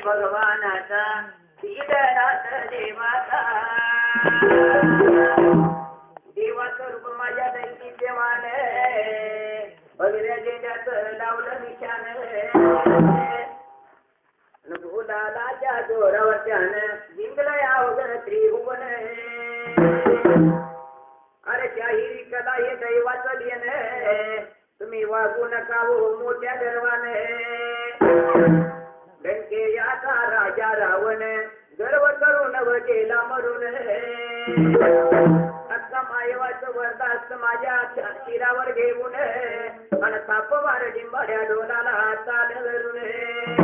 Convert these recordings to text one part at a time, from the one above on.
भगवानाचा दीडनाथ देवाचा देवाचं रूप माझ्या दैकीचे मान बगऱ्या जेंड्यात लावलं निशान भूदालाच्या जोरावर त्यानं जिंकलं यावं त्रिभुवन अरे शाहिरी कला हे दैवाचं देण तुम्ही वागू नका हो मोठ्या गर्वाने लंकेयाचा राजा रावण गर्व करून गेला मरून अक्का मायवाचं वरदास्त माझ्या शिरावर घेऊन आणि तापवार डिंबाड्या डोलाला चाल धरून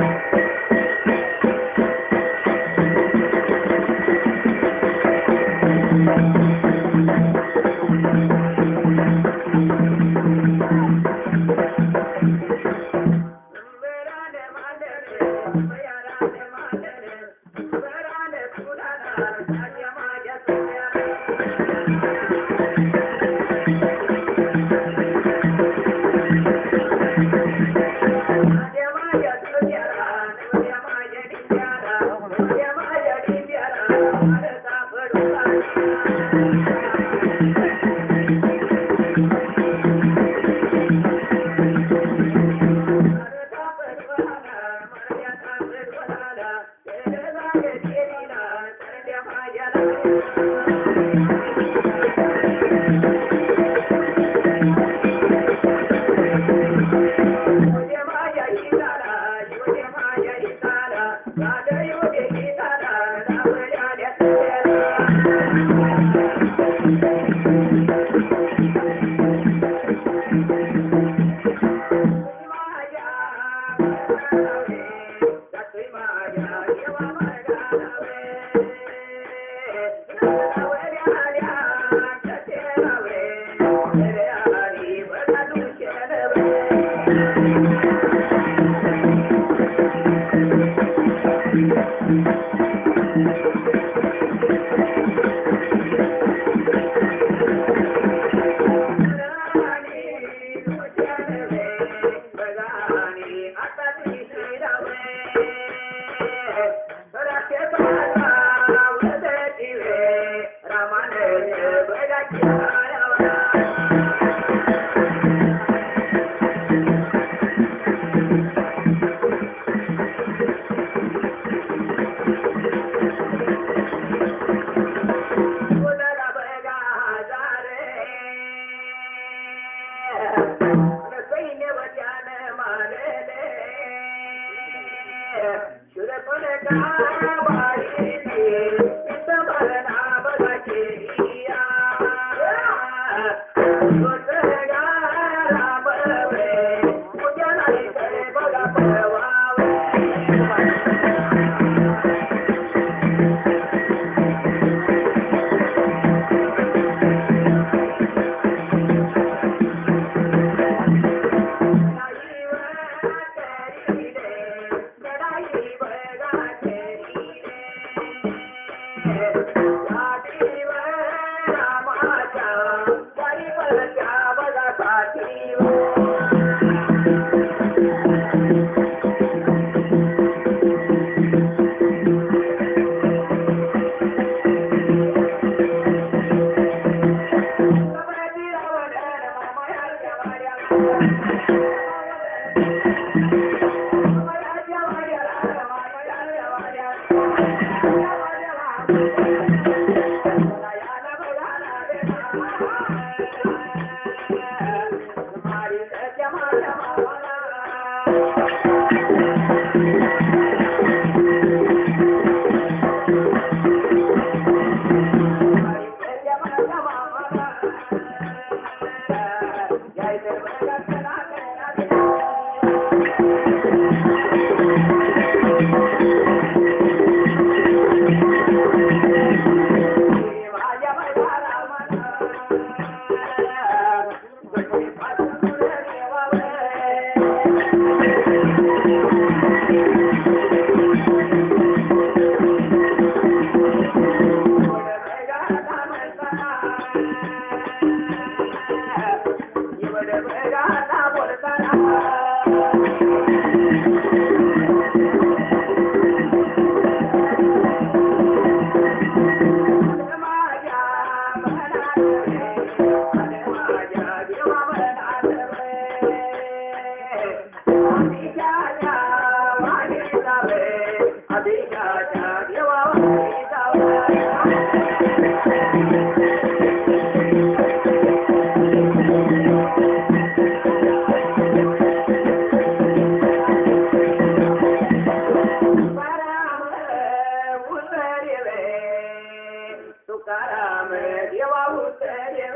राम देवा उतरवे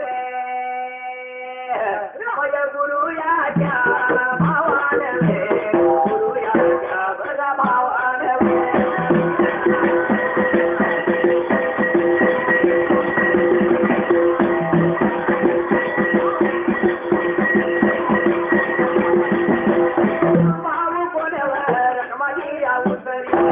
माझ्या गुरु याच्या भावानवे गुरु याच्या बघा भावानवे भाऊ कोणावर माझी या उतरी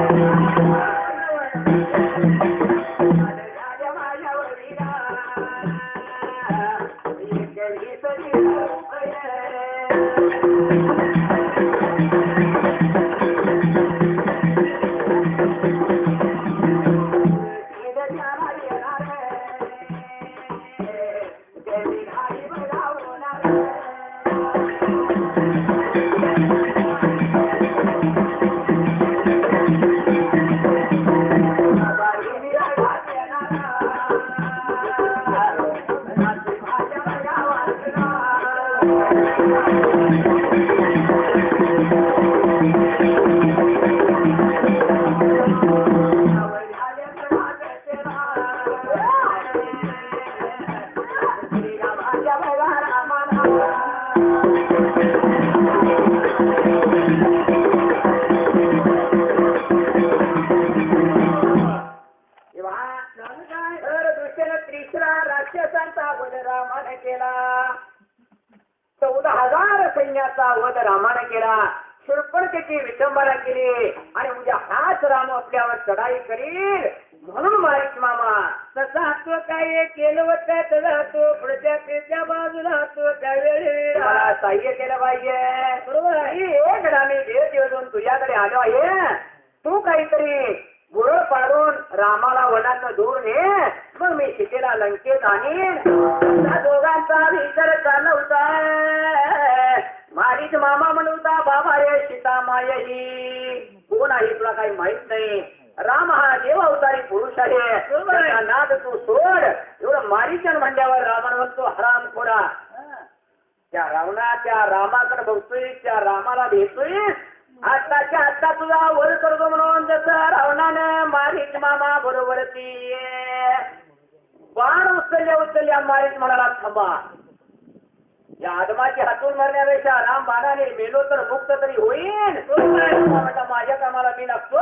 रामाने केला 14,000 सैन्याचा वध रामाने केला शूर्पणखेची विटंबना केली आणि उद्या हाच राम आपल्यावर चढाई करील म्हणून माहित मामा तसा तो काय केलं होतं तसा तो पुढच्या त्याच्या बाजूला तो त्यावेळी मला सहाय्य केलं पाहिजे बरोबर आहे एक रामी देव तुझ्याकडे आलो आहे तू काहीतरी गुरळ पाडून रामाला वनात दूर ने मग मी सीतेला लंकेत आणीन दोघांचा विचार चालला होता मारीच मामा म्हणूता बाबा रे सीता मायही कोण आहे तुला काही माहित नाही राम हा देव अवतारी पुरुष आहे नाद तू सोड एवढं मारीचन म्हणल्यावर रावण म्हणतो हराम खोरा त्या रावणा त्या रामाकडे बघतोय त्या रामाला भेटतोय आत्ताच्या आत्ता तुझा वर करतो म्हणून जसं रावणानं मारीच मामा बरोबर ती बाण उचलल्या मारीच म्हणाला थांबा या आदमाच्या हातून मरण्यापेक्षा राम बाणाने मेलो तर मुक्त तरी होईल म्हटलं माझ्या कामाला मी लागतो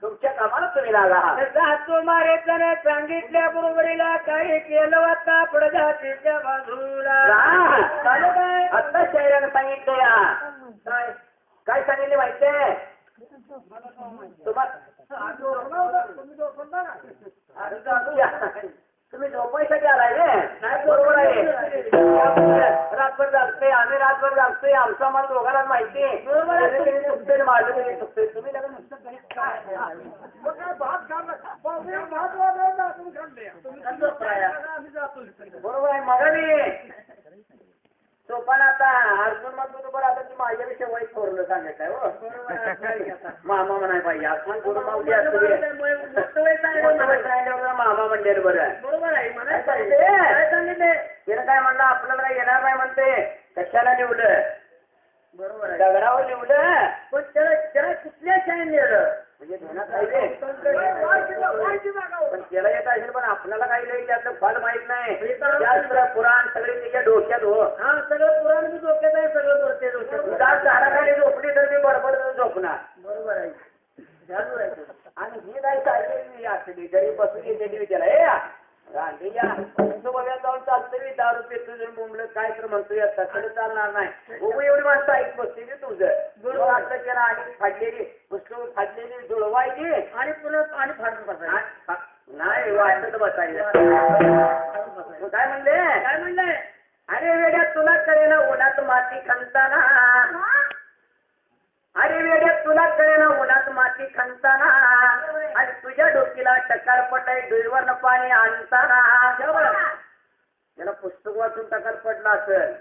तुमच्या कामाला तुम्ही लागा हातू मारेचं सांगितल्या बरोबरीला काही केलं आता पुढे जातीच्या बाजूला काय आत्ता शहरानं सांगितलं या काय सांगितले माहितीये तुम्ही झोपायसाठी आलाय रे नाही बरोबर आहे रातभर जागतोय आम्ही रातभर जागतोय आमचा मला दोघांना माहिती आहे बरोबर माझं तरी चुकतोय तुम्ही बरोबर आहे मग सोपान आता अर्जुन मग बरोबर आता ती माझ्याविषयी वाईट थोरलं सांगत आहे हो मामा म्हणाय पाहिजे आपण गुरु मावली मामा म्हणले बरं बरोबर आहे सांगितले तिनं काय म्हणलं आपल्याला काय येणार नाही म्हणते कशाला निवडलं बरोबर आहे दगडावर निवडलं पण त्याला कुठल्या शाळेत नेलं म्हणजे घेण्यात पाहिजे पण त्याला येत असेल पण आपल्याला काही नाही त्यातलं फल माहित नाही पुराण सगळे त्याच्या डोक्यात हो हा सगळं पुराण मी डोक्यात आहे सगळं झाडाखाली झोपली तर मी बरोबर झोपणार बरोबर आहे आणि ही नाही चालली असली जरी बसून येते त्याला रांधीच्या बघायला जाऊन चालतोय 10 रुपये तुझं बोंबलं काय तर म्हणतोय तसं चालणार नाही बघू एवढी माणसं ऐक बसते की तुझं वाटलं त्याला आणि फाडलेली पुस्तक फाडलेली जुळवायची आणि पुन्हा आणि फाडून बसायचं नाही वाटत बसायचं काय म्हणले अरे वेड्या तुला कळेना उन्हात माती खणताना अरे वेड्या तुला कळेना उन्हात माती खणताना आणि तुझ्या डोकीला टकार पटाय डोईवर पाणी आणताना त्याला पुस्तक वाचून टकाल पडला असेल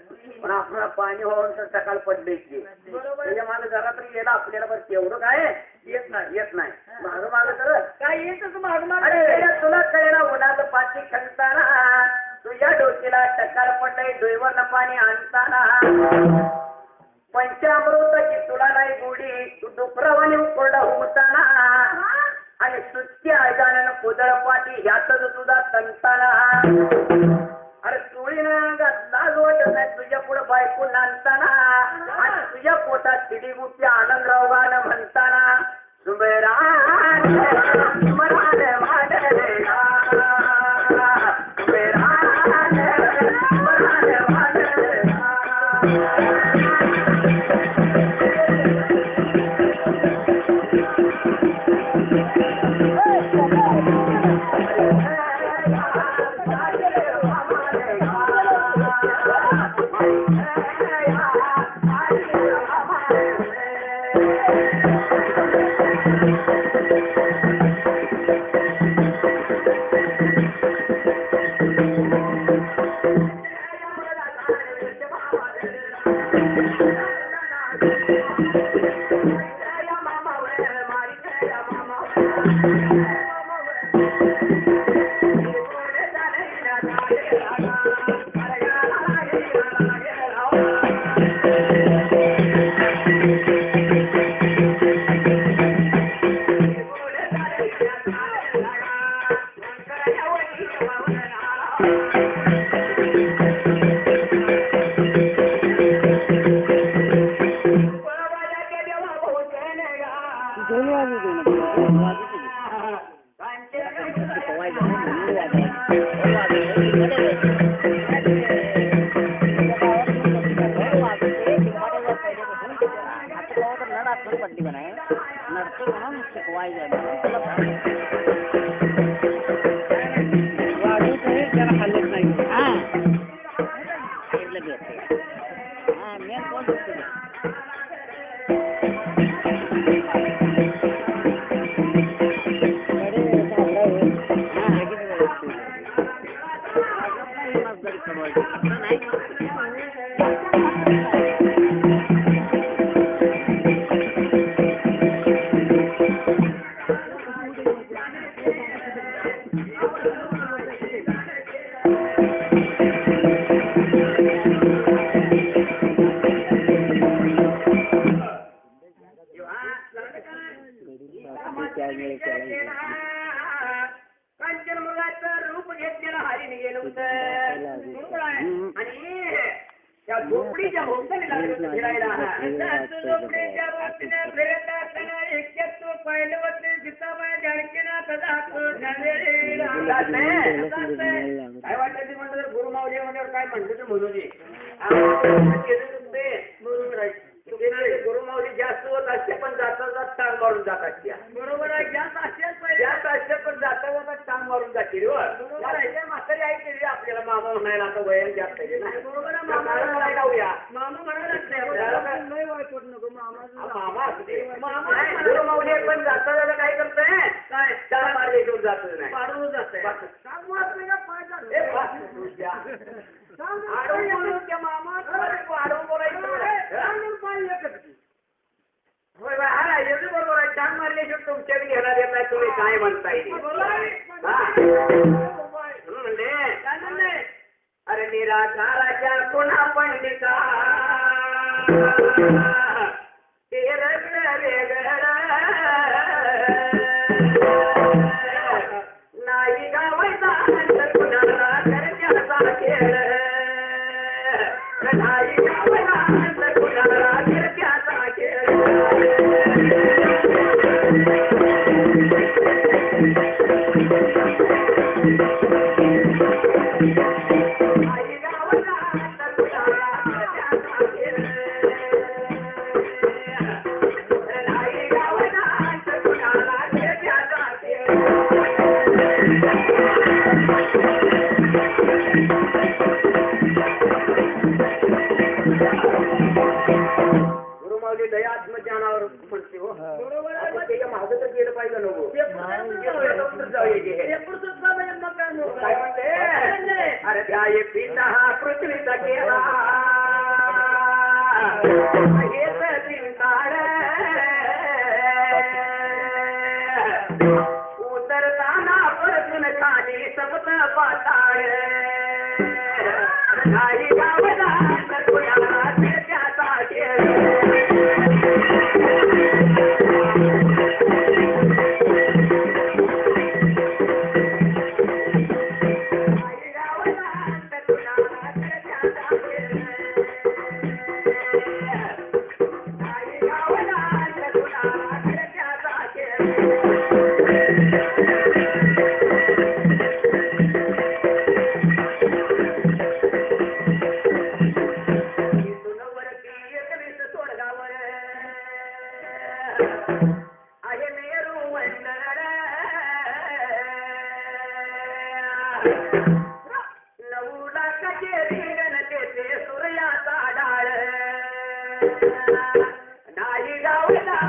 पण आपल्याला पाणी होऊन तर टकाल पडले की त्याच्या मागे जरा तरी गेला आपल्याला बरं तेवढं काय येत नाही मागं मागं तर काय येतच मागं अरे वेड्या तुला कळेना उन्हात माती खणताना तुझ्या डोकीला टकार पटाय डोईवर पाणी आणताना पंचामृताची तुला नाही गोडी तू डुकरावाने कोरडा होताना आणि सुट्टी ऐकायला कोदळ पाठी ह्यातच तुझा तंताना अरे चोळीनं लाज वाटत नाही तुझ्या पुढे बायको नांदताना आणि तुझ्या पोटात तिडी गुप्ती आनंदराव गाणं म्हणताना सुबेरान मरान माडले सुबेरान मरान माडले कांचन मृगाचं रूप घेतलेलं हरिण गेलं होतं आणि त्या झोपडीच्या भोवताली लागलं होतं फिरायला झोपडीच्या भोवतीने फिरत असताना एकट्यात तो पाहिलं होते सीताबाई जानकीना काय वाटतं ते म्हणलं गुरुमावली म्हणल्यावर काय म्हणलं ते म्हणू दे गुरुमावली जास्त होत असते पण जाता जात टांग मारून जात असते बरोबर आहे जास्त असते पण जाता जाता टांग मारून जाते म्हातारी आई केली आपल्याला मामा म्हणायला आता वयन जास्त बरोबर आहे मामा जाऊया मामा म्हणायला मामा गुरुमावली पण जाता जाता काय करतोय काय त्याला मार्गे घेऊन जात नाही पाडून जात बरोबर आहे टांग मारल्याशिवाय तुमच्या घेणार येत नाही तुम्ही काय म्हणताय म्हणजे अरे निराकाराच्या पुन्हा पंडिता ते रगड वेगळ नाही गावायचा नंतर कुणाला करण्याचा खेळ नाही गावायचा नंतर कुणाला करण्याचा खेळ गुरुमावली दया आत्मज्ञानावर म्हणते हो बरोबर आहे मागं तर गेलं पाहिजे नको काय म्हणते अरे त्या पिता हा पृथ्वीचा केला उतरताना परतून खाली सपत पाताळ नाही गावला तर कुणाला त्याचा खेळ नाही गावला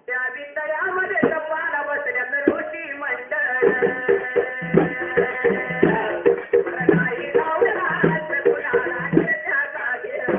त्या बितळ्यामध्ये कपाला बसल्यात ऋषी मंडळ नाही गावला कुणाला त्याचा घेर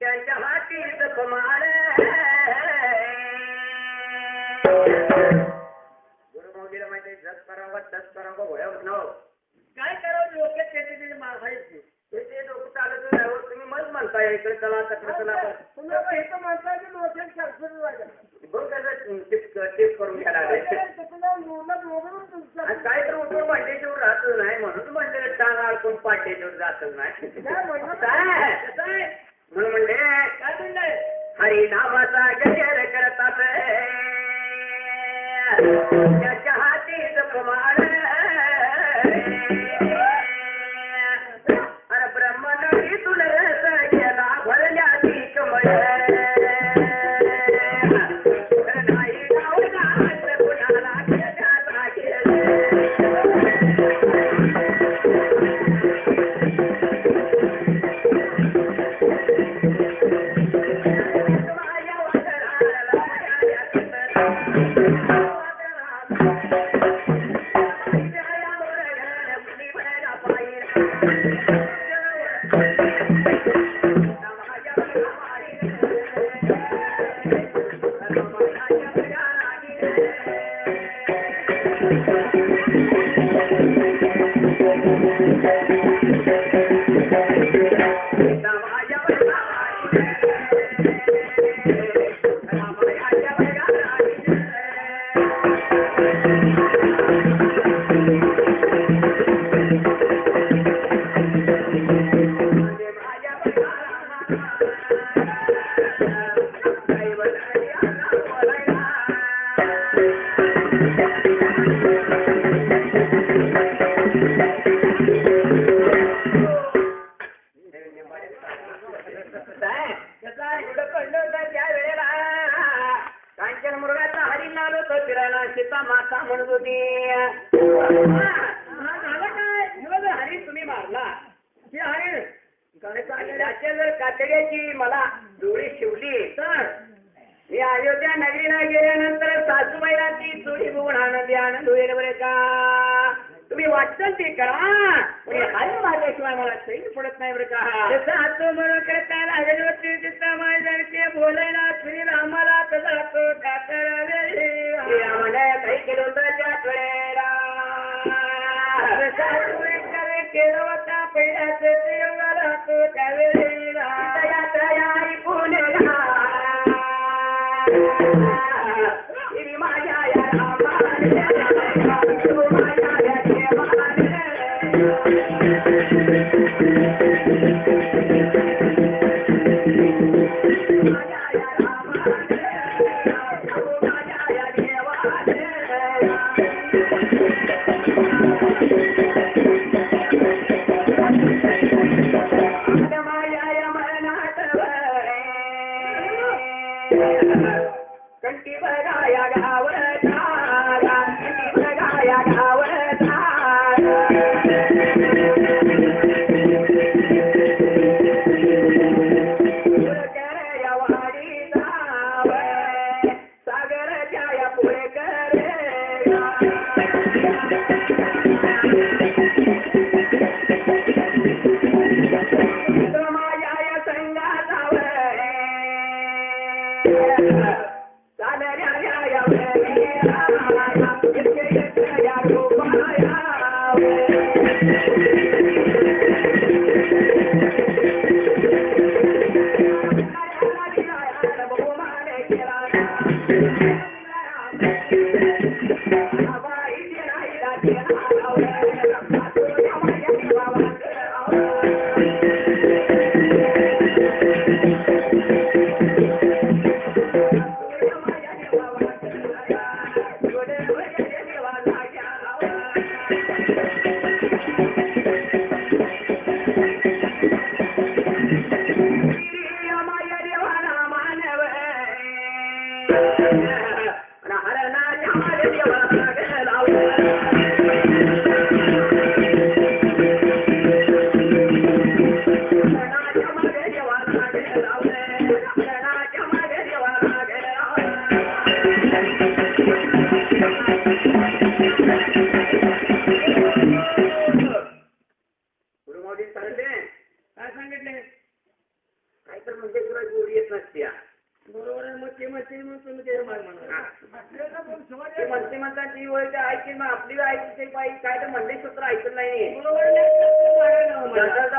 त्यांच्या हातीत कमाल गुरुमौलीला माहिती जस करावं तस करावं वळवत नाव काय करावं लोक त्याचे मागायचे ते लोक चालत नाही तुम्ही मग म्हणताय इकडे चला तिकडे चला तुम्ही इथं म्हणताय की लोक बघ टिप करून घ्यायला काय तर उठून पाट्याच्यावर राहतच नाही म्हणून म्हणते टांग अडकून पाट्याच्यावर जातच नाही म्हणून म्हणले काय म्हणले हरिनामाचा गजर करतात त्याच्या हातीत प्रमाण अरे ब्रह्मनवी तुलस गेला भरल्या ती कमळ नाही गावला कुणाला त्याचा घेर सीता माता म्हणत होती हरी तुम्ही मारला की हरी त्याच्या जर कातड्याची मला डोळी शिवली तर मी अयोध्या नगरीला गेल्यानंतर सासूबाईला ती चोरी बघून आनंदी आनंद होईल बरे का तुम्ही वाटतं ते करा हरी मारल्याशिवाय मला सैन पडत नाही बरं का जसं हातो म्हणून करता लागेलवरती चित्ता माझ्या बोलायला श्री रामाला तसा तो कातरावे काही किलोमीटरच्या वेळेला केलं होता पहिल्याच योगाला तो त्यावेळेला तयारी पुण्याला माझ्या या कंटी बघाया गावता कंटी बघाया गावता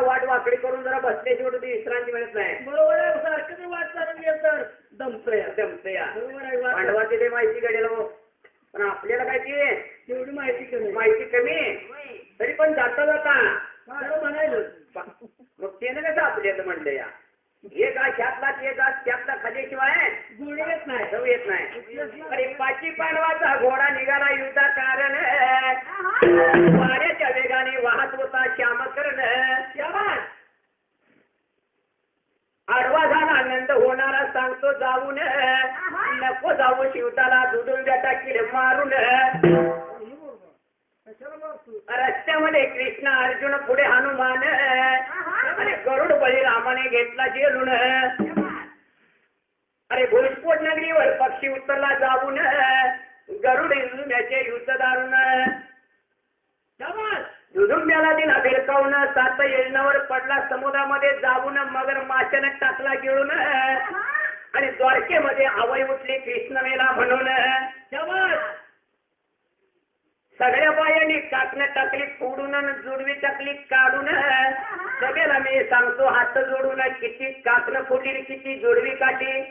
वाट वाकडी करून जरा बसले शेवटी विश्रांती मिळत नाही. बरोबर सारखं वाट चालून येत तर दमतया पांडवाची ते माहिती घडेल पण आपल्याला काय ती तेवढी माहिती कमी तरी पण जाता जाता म्हणायचं मग त्यानं कसं आपल्याला म्हणलं या एक ह्यातला त्यातला खाल्याशिवाय गोडी येत नाही जाऊ येत नाही. अरे पाची पांडवाचा घोडा निघाला युद्धा कारण वाऱ्याच्या वेगाने वाहत होता श्यामकर्ण. आडवा झाला आनंद होणारा सांगतो जाऊन नको जाऊ शिवताला दुधून टाकील मारून. रस्त्यामध्ये कृष्ण अर्जुन पुढे हनुमान अरे गरुड बळी रामाने घेतला जेलून. अरे भोजपुर नगरीवर पक्षी उत्तरला जाऊन गरुड इंजुम्याचे युद्ध दारुण. जुजुम्याला दिला भिरकावून 7 योजनावर पडला समुद्रामध्ये जाऊन मगर माशाने टाकला गिळून. आणि द्वारकेमध्ये आवई उठली कृष्ण मेला म्हणून. सगळ्या बायांनी काकणं टाकली फोडून जुडवी टाकली काढून. सगळ्याला मी सांगतो हात जोडून किती काकणं फुटली किती जोडवी काढली.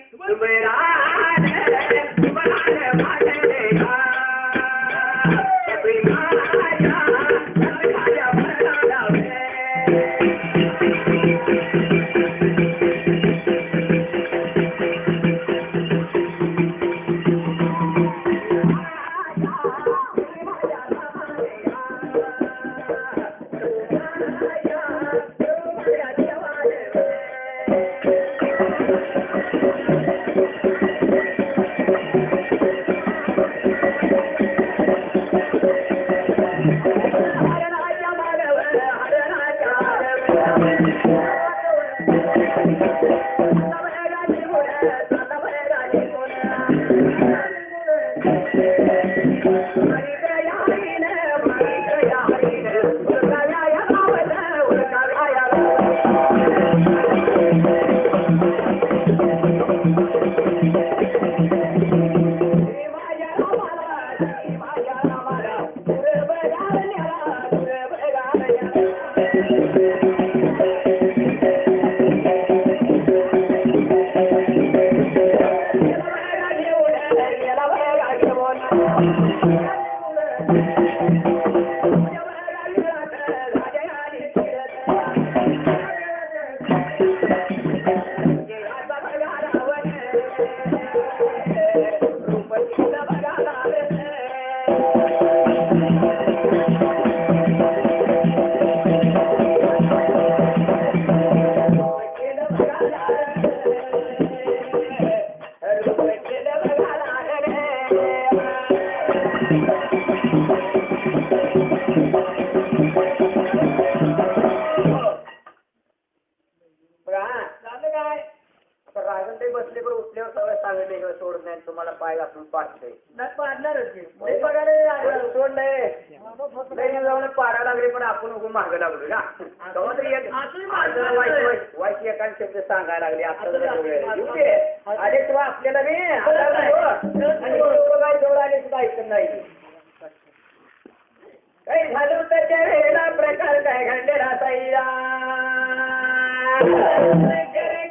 काही झालं त्याच्या वेळेला प्रकार काय घडलेला ताईला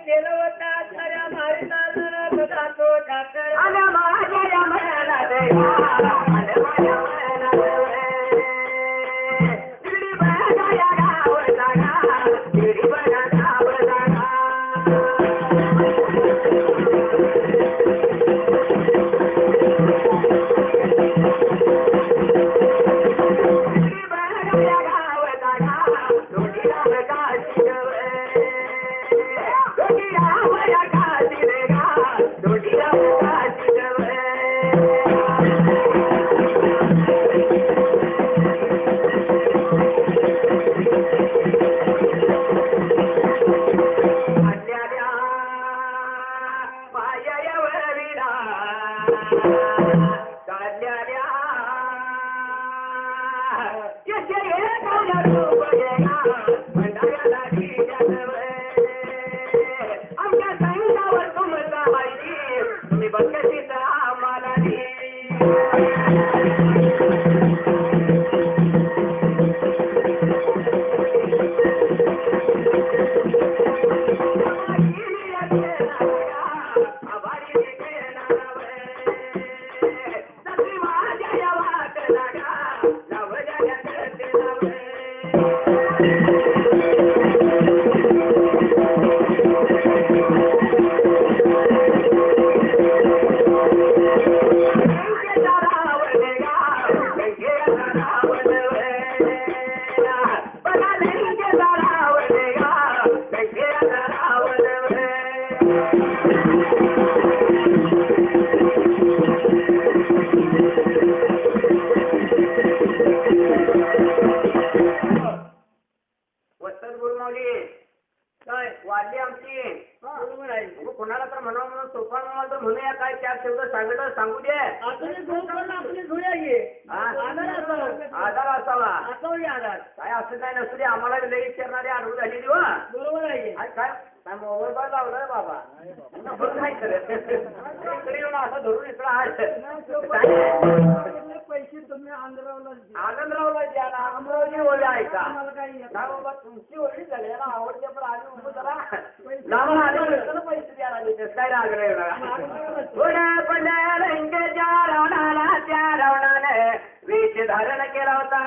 केलं होता खऱ्या मारीला जातो ठाकर आणि माझ्या मनाला देवा आणि माझ्या मनाला देवा. तिडी बघा या गाव जागा, तिडी बघा गाव जागा. तिडी बघा या गाव जागा, दोन्ही राम काशी गवे. दोन्ही राम या काशी रे गा, दोन्ही राम काशी गवे. आणल्याल्या मायेवरीला काढल्याल्या यशे एकाला रूप येगा, भंडाऱ्याला ढिगाजवे. आमच्या संघावर तुमचा माहिती, तुम्ही बघतीच आम्हाला नी. वसंत गुरुमावली काय वाढली आमची. बरोबर आहे. मग कोणाला तर म्हणा म्हणून सोपा मला तर म्हणूया काय चार शब्द सांगत सांगू दे. आपली झोप आपली झोळ्या घे हा? आधार असावा आधार असावा. असावी आधार काय असं काय नसू दे आम्हाला लई विचारणारी आठवण झालेली वा. बरोबर आहे. काय काय मोबाईल बाय लावलाय बाबा बरं नाही करत इकडे येऊन असं धरून इकडं आहे. पैसे तुम्ही आंध्रावला आनंदरावला द्या ना अमरावती ओळी आहे का आम्हाला काही येत काय बाबा तुमची ओळी झाली ना आवडते पण आम्ही उभं जरा लांब आले पैसे द्यायला देतेस काय रागले पुढे पडल्या रंगेच्या रावणाला त्या रावणाने वेश धारण केला होता.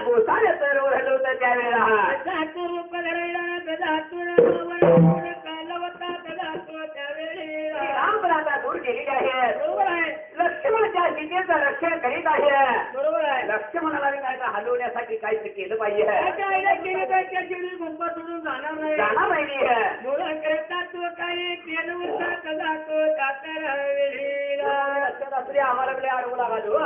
गोसाले तर ओढलं होतं त्यावेळेला रामपराता दूर गेलेली आहे. बरोबर आहे. लक्ष्मणाच्या सीतेचं रक्षण करीत आहे. बरोबर आहे. लक्ष्मणाला काय हलवण्यासाठी काहीतरी केलं पाहिजे. त्याच्या आईला केलं तर त्याची मुंबा सोडून जाणार नाही. जाणार नाही. मुलं करता तो काही केलं होता कदा तो जाता वेळेला. लक्षात असू दे आम्हाला कडे अडवू लागलो.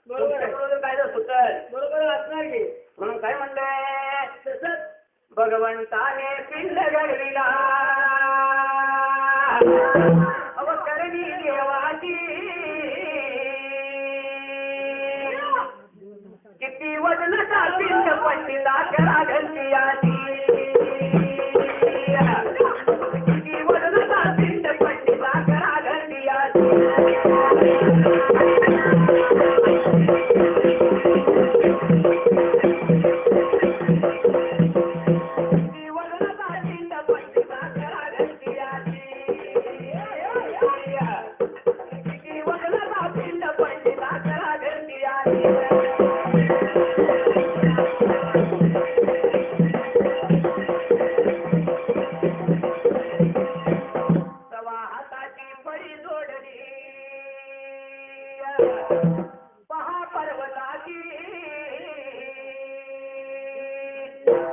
बरोबर आहे. बरोबर काय जर सुचल बरोबर असणार की म्हणून काय म्हणलंय तसंच भगवंताने पिंड घडविला अवकरणी देवाची किती वजनाचा पिंड पंडिता करा घंटियाची किती वजनाचा पिंड पंडिता करा घंटियाची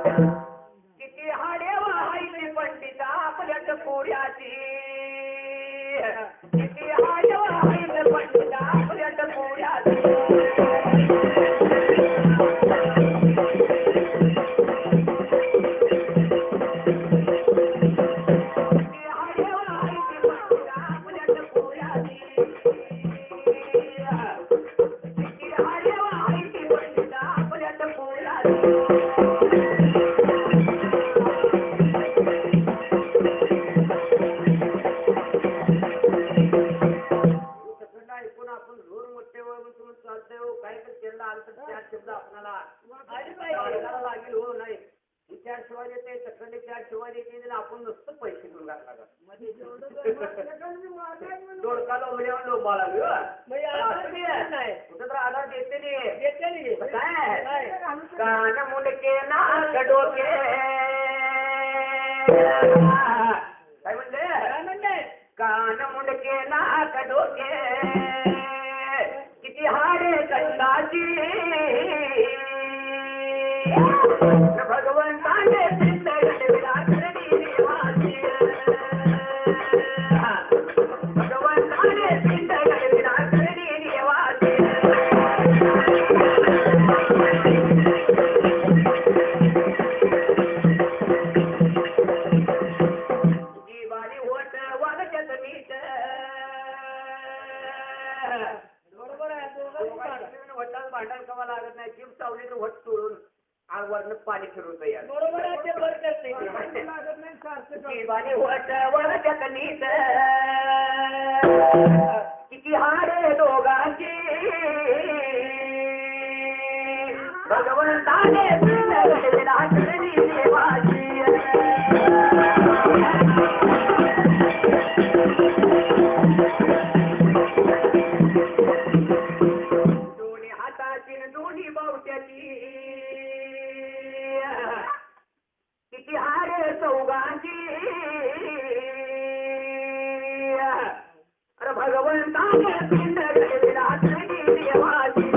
किती हाडे वाहायचे पंडिता आपल्या टपोऱ्याची किती हाडे वाहायचे पंडिता आपल्या टपोऱ्याची किती हाडे वाहायचे पंडिता आपल्या टपोऱ्याची किती हाडे वाहायचे पंडिता आपल्या टपोऱ्याची काय कोणाला आली पाहिजे. लागेल हो नाही ही चार शिवाय देते तसं चार शिवाय देते आपण नुसतं पैसे घेऊन घातला दोडका लोंबड्यावर लोंबा लागली म्हणजे आधार मिळाला नाही. कुठं तर आधार देते नाही देते नाही. काय कान मुंडके नाक डोके काय म्हणले काय म्हणले? कान मुंडके नाक डोके किती हाडे कंडाची भगवंताने विराकरणी देवाची भगवंताने विराकरणी देवाची जीवानी होत वागच्यात नीट बरोबर आहे. दोघं वटात भांडण कवा लागत नाही जीव चावली तर वट तोडून आगवरनं पाणी फिरून तयार बरोबर आहे. ते बरं करते. जीवानी होत वागच्यात नीट किती हाडे दोघांची भगवंताने विराकरणी देवाची दोन्ही हाताची न दोन्ही बावट्याची किती हारे चौघांची अरे भगवंताने विराकरणी देवाची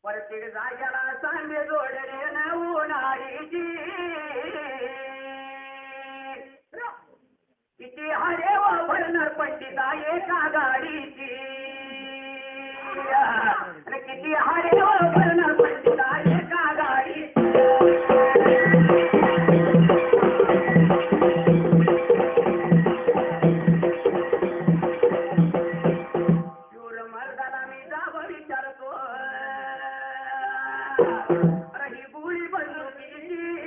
परतीड जाग्याला सांगे जोडले न उन्हाळीची किती हरे व भरणार पंडिता एका गाडीची किती हरे व भरणार पंडिता एका गाडीची मर्दाला मी जाब विचारतो ही बुळी बंदुकीची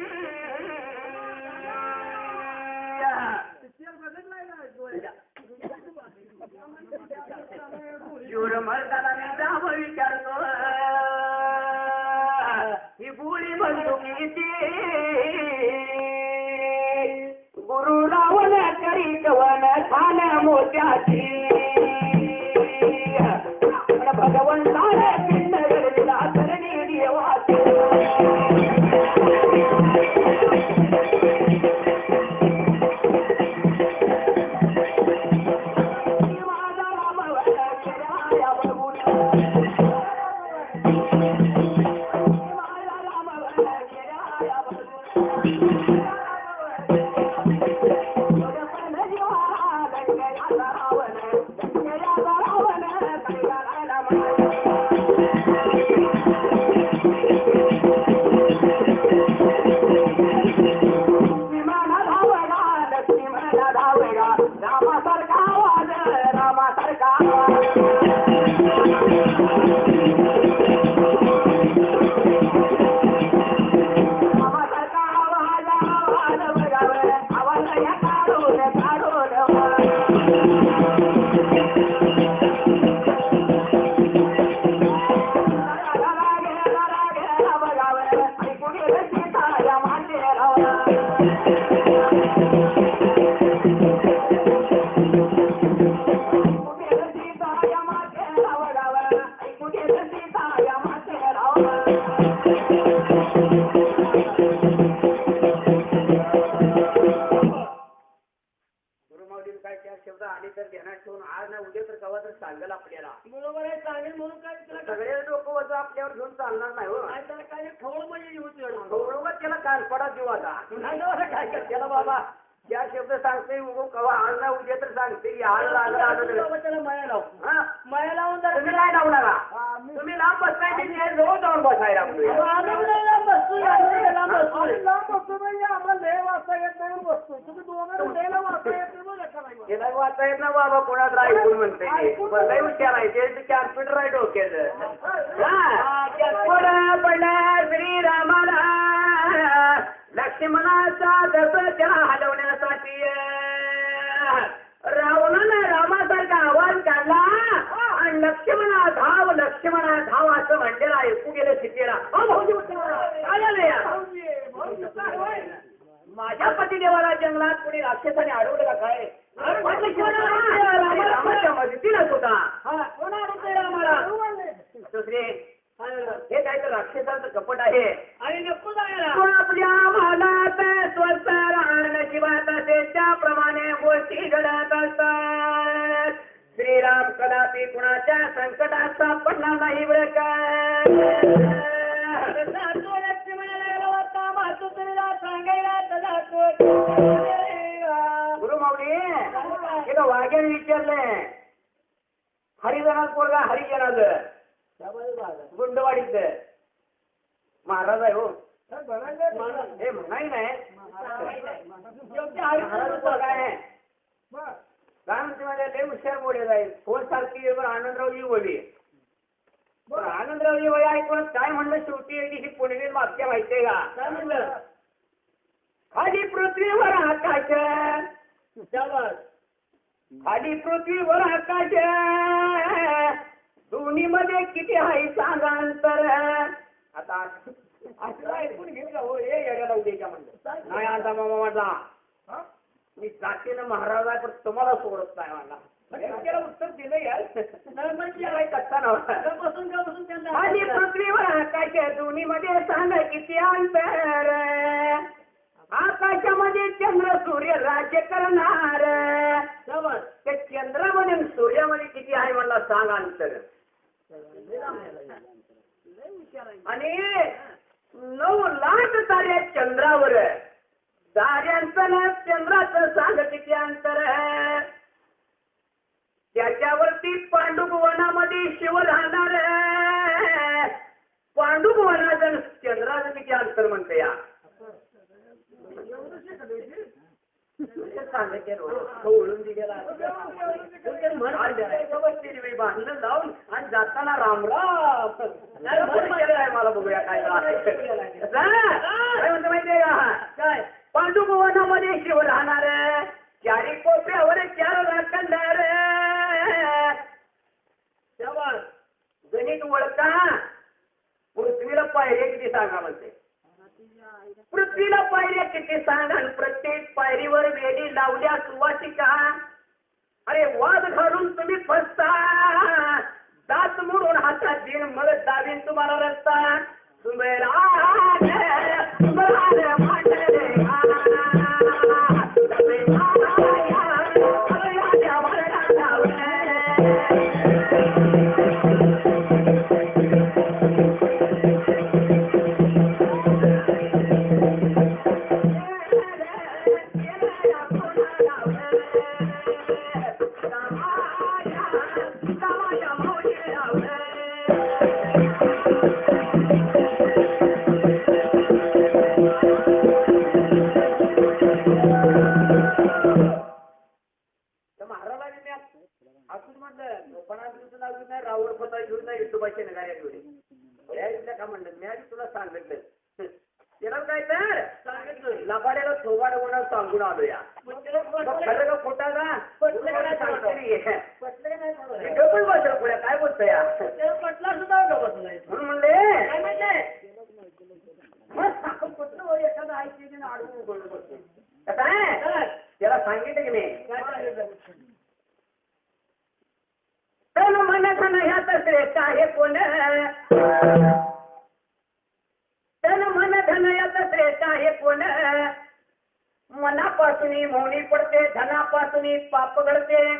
शूर मर्दाला मी जाब विचारतो ही बुळी बंदुकीची गुरु रावण करी कवन खान मोत्याची भगवंताने पिंड विराकरणी देवाची माझा राम वैराया बघून माझा राम वैराया रामासारखा आवाज रामासारखा रामासारखा आवाज आवाज बघावे आवाज या काढून काढून बघावे ऐकून सीता या माते शब्द आले तर ध्यानात ठेवून आज ना उद्या तर कवा तर सांगेल आपल्याला बरोबर आहे. चांगली म्हणून काय तुला सगळे लोक वजा आपल्यावर घेऊन चालणार नाही हो काय त्याला काय ठोळ म्हणजे येऊ चढ बरोबर त्याला कानपडा देऊ आता नाही ना, काय कर त्याला बाबा त्या शब्द सांगते उगो कवा आज ना उद्या तर सांगते की आज आलं त्याला माया लाव हा माया लावून जर तुम्ही काय लावू नका तुम्ही लांब बसताय की नाही जवळ जाऊन बसायला आम्ही लांब बसतो म्हणजे आम्हाला लय वाचता येत नाही म्हणून बसतो तुम्ही दोघं लयला वाचता येत नाही म्हणून लक्षात आहे. गेला वाचता येत ना बाबा कोणाचं ऐकून म्हणते पण लय हुशार आहे ते कॅम्प्युटर आहे डोक्याचं पडला श्रीरामाला लक्ष्मणाचा दस त्याला हलवण्यासाठी रावणानं रामासारखा आवाज काढला आणि लक्ष्मणा धाव असं म्हणलेलं ऐकू गेलं सीतेला काय झालं या माझ्या पतिदेवाला जंगलात कोणी राक्षसाने अडवलं का काय रामाच्या मदतीलाच होता कोण अडवतोय रामाला दुसरे हे काय तर राक्षसांचं कपट आहे आणि नको जायला आपल्या भागात स्वस्त राहणं जीवात त्याप्रमाणे गोष्टी घडत असतात श्रीराम कदापि कुणाच्या संकटात सापडणार नाही बरं काय गुरु माऊली एका वाघ्याने विचारलंय हरिजनात पोरगा हरिजनाचं गुंडवाडीच महाराज आहे हो हे म्हणाई नाही काय म्हणते माझ्या लय हुशार बोले जाईल फोन सारखी आनंदरावजी बोली आनंदरावजी वय ऐकून काय म्हणलं शेवटी एक दिवशी पुणे मागच्या माहितीये का काय म्हणलं खाली पृथ्वीवर आकाश खाली पृथ्वीवर आकाश दोन्ही मध्ये किती आहे सांगा अंतर आता असं ऐकून घेतलं हो हे येड्याला उद्याच्या म्हणलं नाही आता मामा म्हटला मी जातीनं महाराज आहे पण तुम्हाला सोडत नाही म्हणला त्याला उत्तर दिलं यार म्हणजे कच्चा नव्हता आणि पृथ्वीवर आकाश दोन्ही मध्ये सांगा किती अंतर आकाशामध्ये चंद्र सूर्य राज्य करणार त्या चंद्रामध्ये सूर्यामध्ये किती आहे म्हणला सांग अंतर आणि 9 लाख तारे चंद्रावर ताऱ्यांचं चंद्राचं सांग किती अंतर त्याच्यावरती पांडुभुवनामध्ये शिव राहणार पांडुभुवनाचं चंद्राचं किती अंतर म्हणते या बांधलं लावून आणि जाताना रामराम मला बघूया काय म्हणतो माहितीये का काय पांडुभुवनामध्ये शिव राहणार चारी कोपऱ्यावर 4 राखणदार गणित ओळखा पृथ्वीला पायऱ्या किती सांगा म्हणते पृथ्वीला पायऱ्या किती सांगा प्रत्येक पायरीवर वेडी लावल्या सुवासिका अरे वाद घालून तुम्ही फसता दात मोडून हातात दिन मग दाबीन तुम्हाला रस्ता रावण पता घेऊन नाही विठोबाच्या नगाऱ्या घेऊन का म्हणलं मी आधी तुला सांगितलं त्याला काय तर सांगितलं लबाड्याला थोबाड होणार सांगून आलो या खरं का खोटा का डबल बसलं पुढ्या काय बोलतोय या पटला सुद्धा बसलाय म्हणून म्हणले एखादा ऐकते अडवून बसतो काय त्याला सांगितलं की मी काय सांगितलं तन मन धन ह्यात श्रेष्ठ आहे कोण तन मन धन यात श्रेष्ठ आहे कोण मनापासून मौनी पडते धनापासून पाप घडते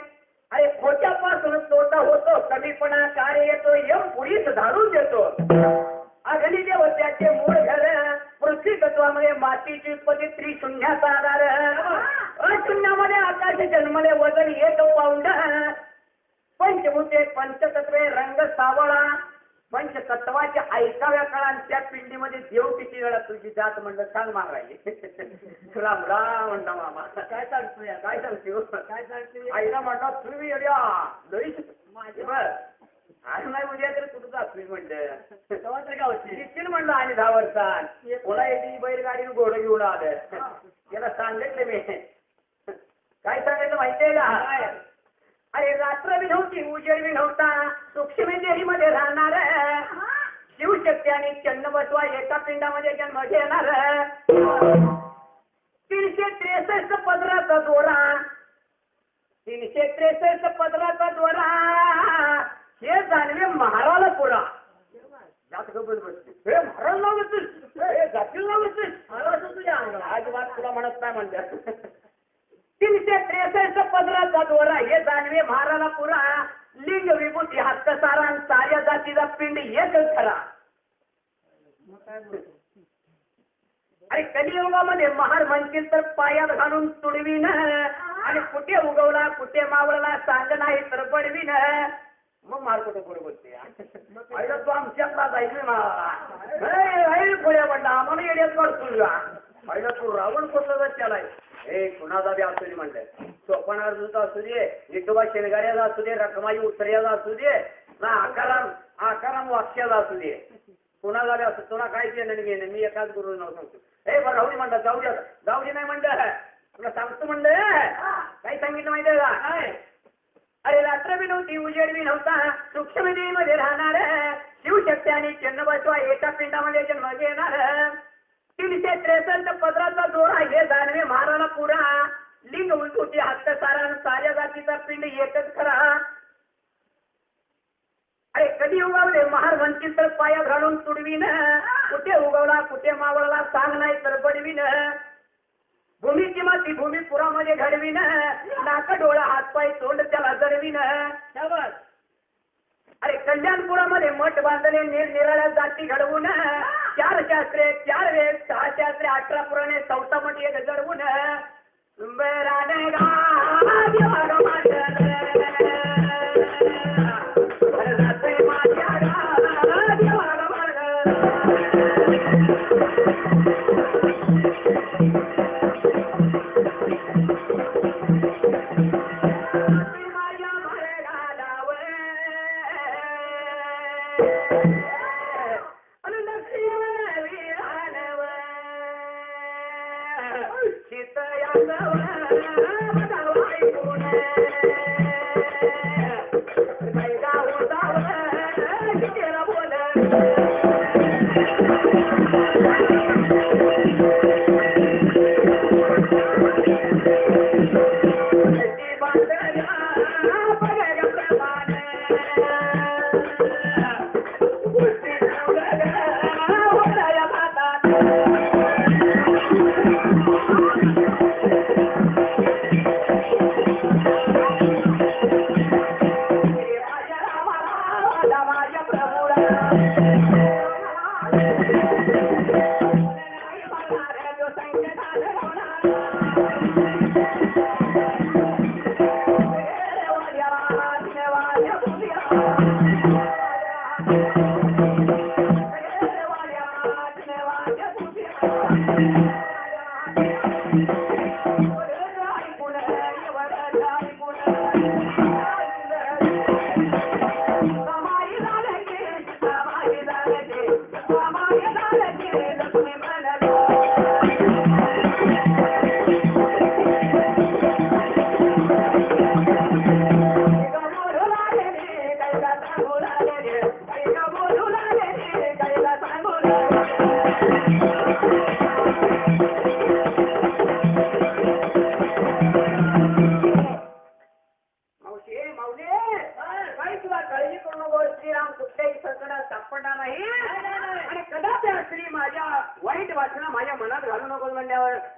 अरे खोट्यापासून तोटा होतो कमीपणा कार्य येतो यम पुढीच धाडून देतो अग्निदेव त्याचे मूळ घर पंचतत्वामध्ये मातीची उत्पत्ती त्रिशून्याचा आधार अशून्यामध्ये आकाश जन्मले वजन 1 पाऊंड पंचभूते पंचतत्वे रंग सावळा पंचतत्वाचे ऐकाव्या काळात त्या पिंडीमध्ये देव किती वेळा तुझी जात म्हणलं सांग मागायची राम राम म्हणता मामा काय सांगतो या काय सांगते काय सांगते आईला म्हणतात तुम्ही एवढ्या लईच माझे बर आज नाही उद्या तर कुठं जात मी म्हणलं गावाचं गावची निश्चित म्हणलं आणि 10 वर्षात पुन्हा येते बैलगाडीनं घोडं घेऊन आलं त्याला सांगितलं मी काय सांगितलं माहितीये का अरे रात्र बी नव्हती उजेड बी नव्हता सूक्ष्म देहीमध्ये राहणार शिवशक्ती आणि चन्न बसवा एका पिंडामध्ये जन्म घेणार 363 पदराचा दोरा 363 पदराचा दोरा हे जाणवे महाराला पुरा जात गबत बसते हे महाराज नाव घेतोस हे जातील नाव घेतोस महाराज तुझ्या अजिबात तुला म्हणत नाही म्हणतात 363 पदराचा दोरा हे जाणवे महाराला पुरा लिंग विभूती हत्त सारा साऱ्या जातीचा पिंड एकच खरा अरे कलियुगामध्ये महार म्हणतील तर पायात घालून तुडवीन आणि कुठे उगवला कुठे मावळला सांग नाही तर पडवीन मग मार कुठे पुढे बोलते तू आमच्यातला जाईल पुढे म्हणला आम्हाला येड्यात काढतो पहिला तू रावण कोणता त्यालाय हे कुणाचा बी असू दे म्हणलं सोपणाचा असू दे विठोबा शेलगाड्याचा असू दे रखमाई उतर्याचा असू दे ना आकाराम वाक्याचा असू दे कुणाचा बी असू तुला काय देणं घेणं मी एकाच गुरु नाव सांगतो हे बरं राहू दे म्हणतात जाऊ दे नाही म्हणलं तुला सांगतो म्हणलं काही सांगितलं माहितीये का अरे रात्र बी नव्हती उजेड बी नव्हता सूक्ष्म देहीमध्ये राहणार शिवशक्ती आणि चन्न बसवा एका पिंडामध्ये जन्म घेणार 363 पदराचा दोरा हे जाणवे महाराला पुरा लिंग विभूती हत्त सारा साऱ्या जातीचा पिंड एकच खरा अरे कधी उगवले महार म्हणतील तर पाया घालून तुडवीन कुठे उगवला कुठे मावळला सांग नाही तर पडवीन भूमीची माती भूमी पुरामध्ये घडवीन नाक डोळा हातपाय तोंड त्याला जडवीन अरे कल्याणपुरामध्ये मठ बांधले निरनिराळ्या जाती घडवून 4 शास्त्रे 4 वेद 6 शास्त्रे 18 पुराणे 14 मठ एक जडवून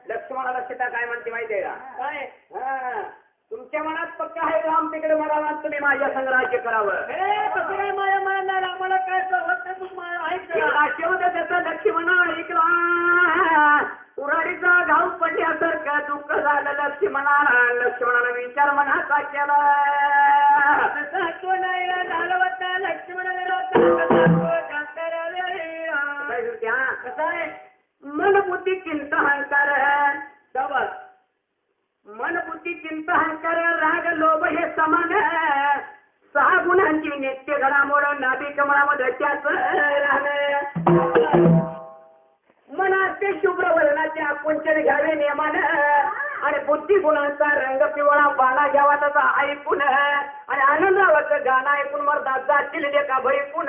लक्ष्मणाला सीता काय म्हणते माहितीये का काय तुमच्या मनात पक्क आहे राम तिकडे मरावा तुम्ही माझ्या संग राज्य करावं माझ्या मनाला आम्हाला काय शेवट त्याचा लक्ष्मण ऐकला लक्ष्मणाला विचार मनाचा केला कसा तो नाही झाला होता लक्ष्मणाला कसा आहे मन बुद्धी चिंता अहंकार शाबास मन बुद्धी चिंता अहंकार राग लोभ हे समान 6 गुणांची नित्य घडामोड नाभी कमळामध्ये त्याच मनाचे शुभ्र वर्णाचे आकुंचन घ्यावे नेमान आणि बुद्धी गुणांचा रंग पिवळा बाणा घ्यावा त्याचा ऐकून आणि आनंदावरचं गाणं ऐकून मरतात जातील लेखा भैकून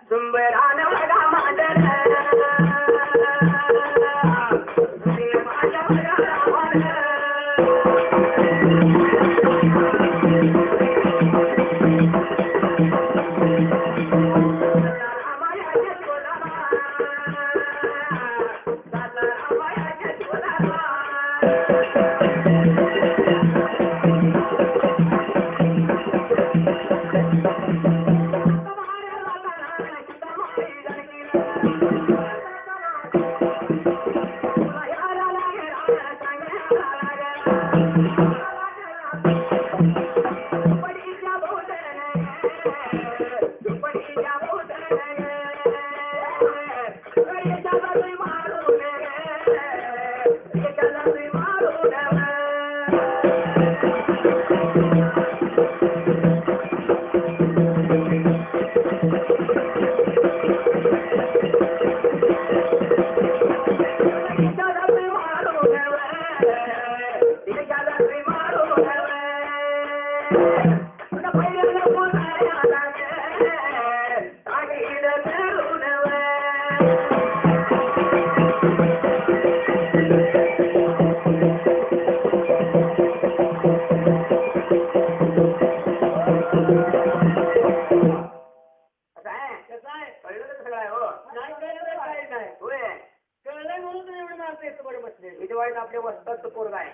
सुंबर आनंदा मांडण आपले वस्तात पोरगा आहे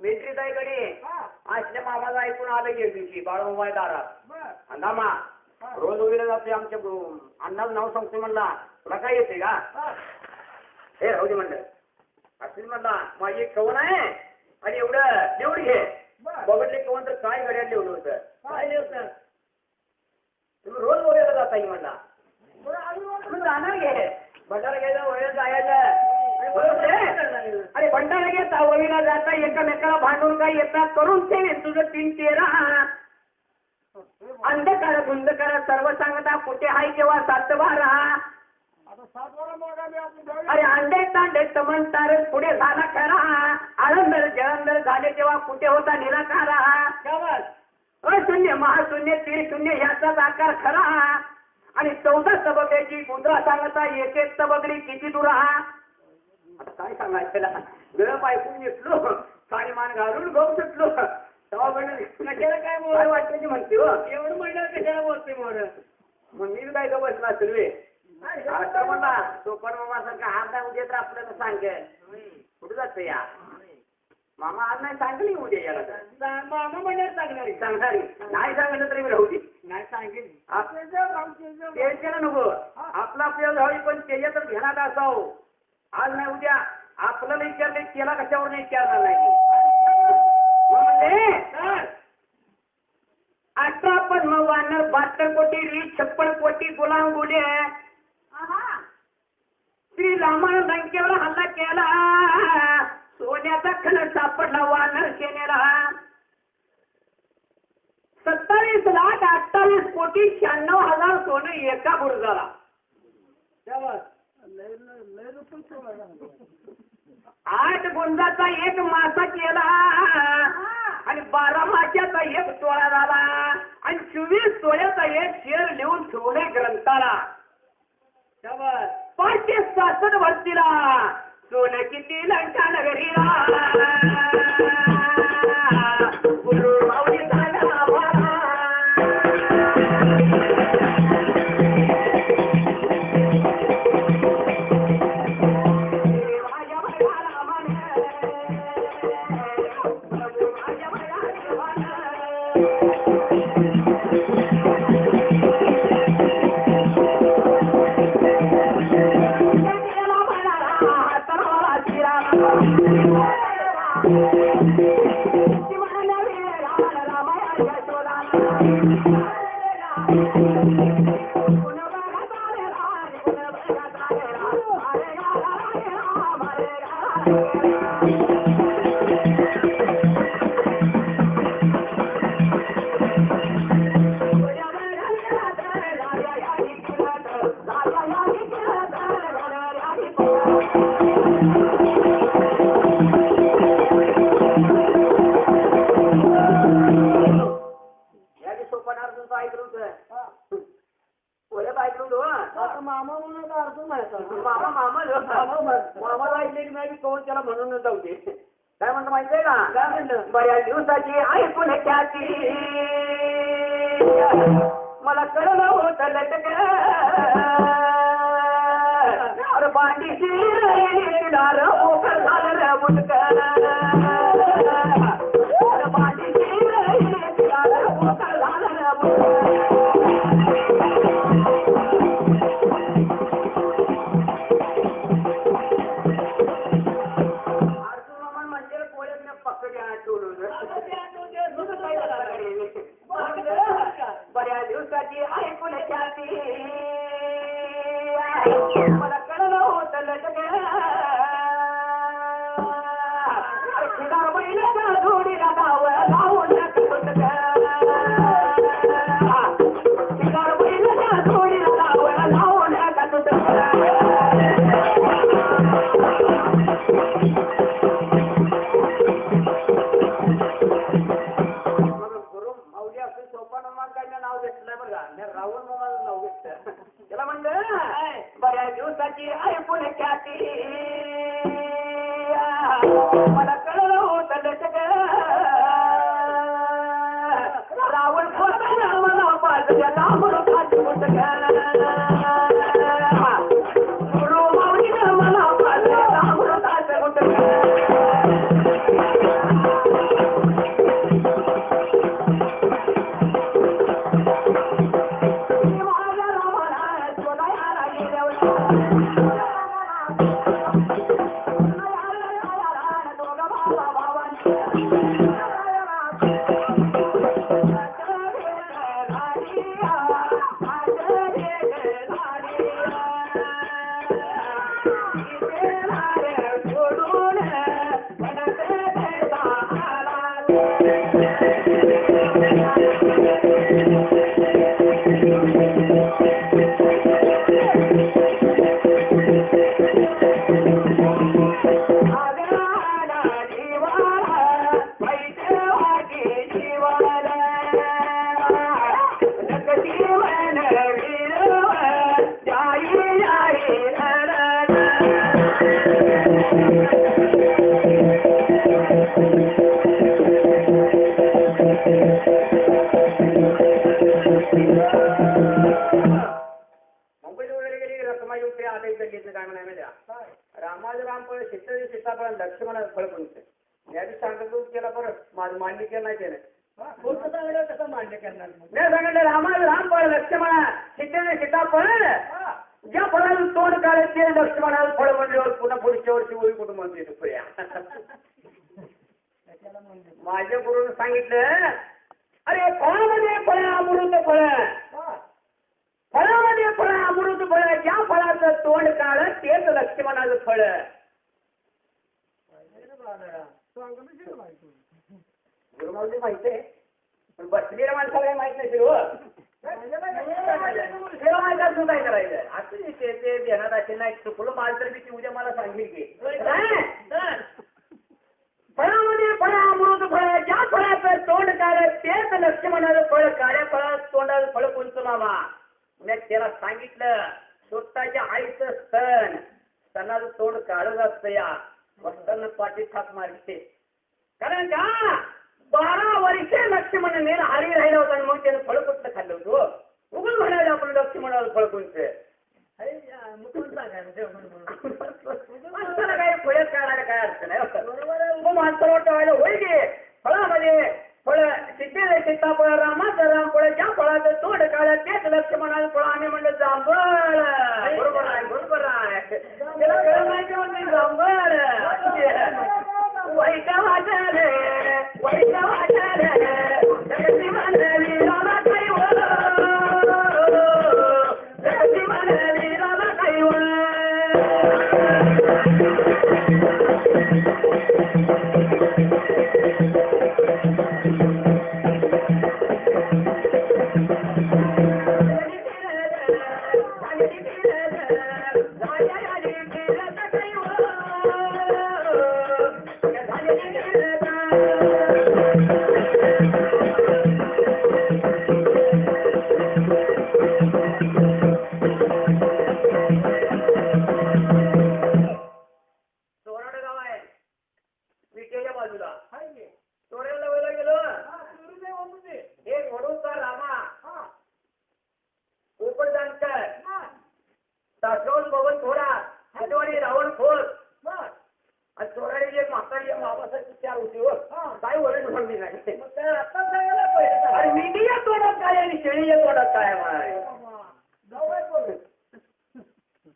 वेत्रीताईकडे आशल्या मामाला ऐकून आलं गेली दिवशी बाळूमाई दारात अंदामा रोज वगैरे जाते आमच्या अण्णाचं नाव सांगते म्हणला तुला काय येते का हे राहू दे म्हणलं असेल म्हणला माझी एक कवन आहे आणि एवढं जेवढी घे बघितले कवन तर काय घड्यात ठेवलं होतं काय लिहिलं तुम्ही रोज वगैरे जाता म्हणला जाणार घे भंडारा घ्यायला वगैरे जायचं अरे भंडारा घेता वळीला जाता एकमेकाला भांडून काय येतात करून ते तुझं 3 13 अंधकार गुंधकार सर्व सांगता कुठे हाय जेव्हा 7 12 अरे अंडे तांडे तमंतार पुढे झाला खरा आळंदर जळंदर झाले तेव्हा कुठे होता निराकारा अशून्य महाशून्य त्रिशून्य ह्याचाच आकार खरा आणि 14 तबक्याची मुद्रा सांगता एक एक तबकडी किती दूर आता काय सांगायचं गळप ऐकून घेतलो साडी मान घालून गप सुटलो तेव्हा कशाला काय मोर वाटण्याची म्हणते हो एवढं म्हणलं कशाला बोलते मोर मग मी काय का बसला असेल वे आता म्हणला तो पण मामासारखा हात नाही उद्या तर आपल्याला सांग कुठं जात या मामा आज नाही सांगली उद्या याला मामा म्हणणार सांगणारी नाही सांगितलं तरी मी राहू दे नाही सांगेल त्याला नको आपला आपल्याला राहावी पण त्याच्या तर ध्यानात असावं आज नाही उद्या आपल्याला विचारले त्याला कशावर नाही विचारणार नाही 18 पद्मवानर 72 कोटी री 56 कोटी गुलाम बोले श्री रामानं लंकेवर हल्ला केला सोन्याचा खण सापडला वानर सेनेला 27,28,96 कोटी 96,000 सोनं एका बुरजाला 8 गुंजाचा 1 मासा केला आणि 12 माशाचा 1 तोळा झाला आणि 24 तोळ्याचा 1 शेर लिहून ठेवले ग्रंथाला 566 भरतीला सोनं किती लंका नगरीला गुरु माऊली Thank you. मामा म्हणून अर्थ माहिती मामा मामा ऐकले की नाही कोण त्याला म्हणून जाऊ दे. काय म्हणतो माहितीये का? काय म्हणलं? बऱ्याच दिवसाची ऐकून त्याची मला कळलं होत लटक अरे बांडीची दार मोकर झालं मुटक अरे बांडीची दार मोकर झालं मुटक. बऱ्याच दिवसाची ऐकून त्याची मला कळलं होत लटक बैलाच्या जोडीला गाव लावून बैलाच्या जोडीला गाव लावून नाव घेतलंय बघा राहुल मामाचं नाव घेतलं त्याला म्हणलं बऱ्याच दिवसाची ऐकून ख्याती मला कळलं होत लटक रावण मला पाजल्या लांबून खात मुटक गुरु माऊलीनं मला पाजल्या लांबून खात मुटक. लक्ष्मणाचं फळ कोणतं याची सांगतो केला परत माझं मान्य केलं नाही त्याने कसं मान्य करणार नाही सांगितलं रामाचं राम फळ लक्ष्मणा सीतेने सीताफळ ज्या फळाचं तोंड काढत ते लक्ष्मणाचं फळ म्हणल्यावर पुन्हा पुढच्या वर्षी वळी कुठं म्हणते दुसऱ्या माझ्या गुरुनं सांगितलं अरे फळामध्ये फळ अमृत फळ फळामध्ये फळ अमृत फळ ज्या फळाचं तोंड काढत तेच लक्ष्मणाचं फळ. गुरुमाऊली माहिती आहे पण बसलेल्या माणसाला माहित नाही हो काय करायचं असं ते देण्यात असेल नाही चुकलं माझं तर मी उद्या मला सांगेल की फळामध्ये फळ अमृत फळ ज्या फळाचं तोंड काढत तेच लक्ष्मणाचं फळ काळ्या फळाचं तोंडाचं फळ कोणतं मामा मी त्याला सांगितलं स्वतःच्या आईचं स्तन स्तनाचं तोंड काढत असतं या वस्तांना पाठी थाप मारते कारण का 12 वर्षे लक्ष्मण नेल हारी राहिला होता आणि मग त्यानं फळ कुठलं खाल्लं होतं उगल म्हणाले आपण लक्ष्मणाचं फळ कोणतं माणसाला काय फळच काढायला काय अर्थ नाही मग माणसाला वाटतं होय गे फळामध्ये फळ सिद्धे सीताफळ रामाचं रामफळ ज्या फळाचं तोंड काढत तेच लक्ष्मणाचं फळ आम्ही म्हणलं जांभळ बरोबर आहे बरोबर आहे त्याला कळलं नाही की म्हणते जांभळ वाईट वाटले वाईट वाटले जगती मानली रामाताई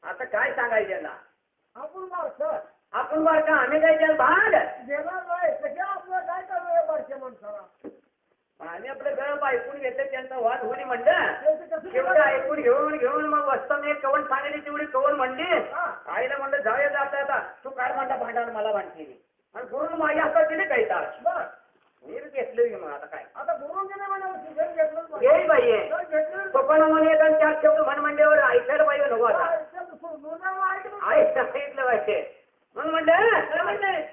आता काय सांगायचं यांना आपण बारका आम्ही काय त्याला भाग आम्ही आपलं गळप ऐकून घेतलं त्यांचा वाद होणी म्हणलं शेवटी ऐकून घेऊन मग वस्ताने कवण सांगितली तेवढी कवण म्हणली आईला म्हणलं जाऊया जाता आता तू काय म्हणता भांडार मला भांडते आणि गुरुन माझ्या हातात दिले काही तास मी घेतलं मग आता काय घे बाई पण म्हणे चार शब्द म्हण म्हणल्यावर ऐकायला पाहिजे नको आता ऐकलं पाहिजे म्हणून म्हणलं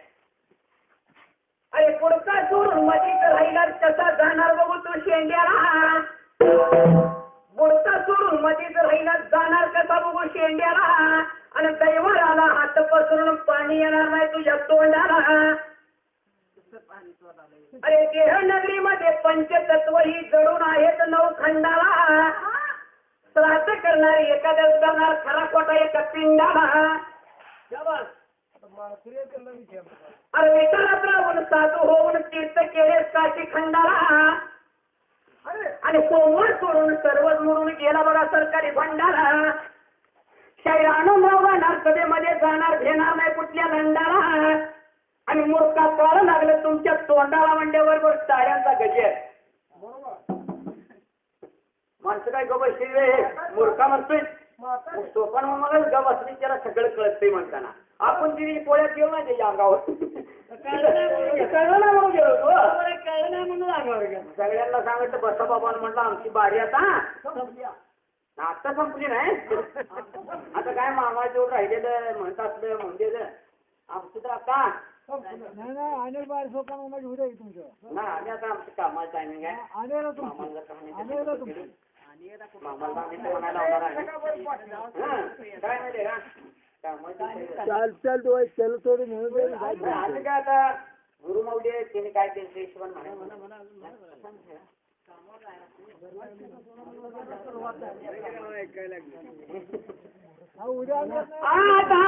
अरे पुढचा दूर मधीच राहिला कसा जाणार बघू तू शेंड्याला पुढचा दूर मधीच राहिला जाणार कसा बघू शेंड्याला आणि दैवर आला हात पसरून पाणी येणार नाही तुझ्या तोंडाला अरे देह नगरीमध्ये पंचतत्व ही जडून आहेत नवखंडाला श्राद्ध करणारे एखाद्याच करणार खरा खोटा एका पिंडाला अरे विठ्ठलात राहून साधू होऊन तीर्थ केले काशी खंडाला आणि सोमवार सोडून सर्वच म्हणून गेला बघा सरकारी भंडारा शैरानुभाव सभेमध्ये जाणार घेणार नाही कुठल्या दंडाला आणि मूर्खा कळ लागलं तुमच्या तोंडाला म्हणल्याबरोबर टाळ्यांचा गजर माणसं काय गबस मूर्खा म्हणतोय तो पण मला गबसली त्याला सगळं कळतंय म्हणताना आपण तिने पोळ्यात गेलो ना त्याच्या अंगावर कळलं ना म्हणून गेलो तो कळलं नाही म्हणून अंगावर गेलो सगळ्यांना सांगितलं बसा बाबा म्हटलं आमची बारी आता संपली नाही आता काय मामा जेवढं राहिलेलं म्हणतात म्हणजे आमचं तर आता अनिल बाहेर सोपान माझी उद्या तुमचं ना आम्ही आता आमचं कामाचं टायमिंग आहे मामाला म्हणायला होणार आहे काय माहिती का चाल चल थोडी म्हणून आम्ही काय आता गुरुमाऊली आहे त्याने काय त्यांचं हिशोबान उद्या आता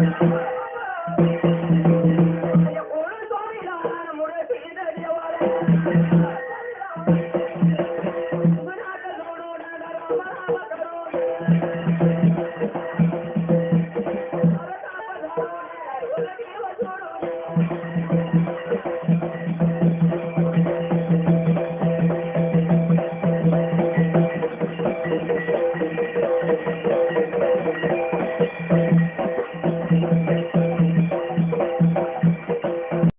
आहे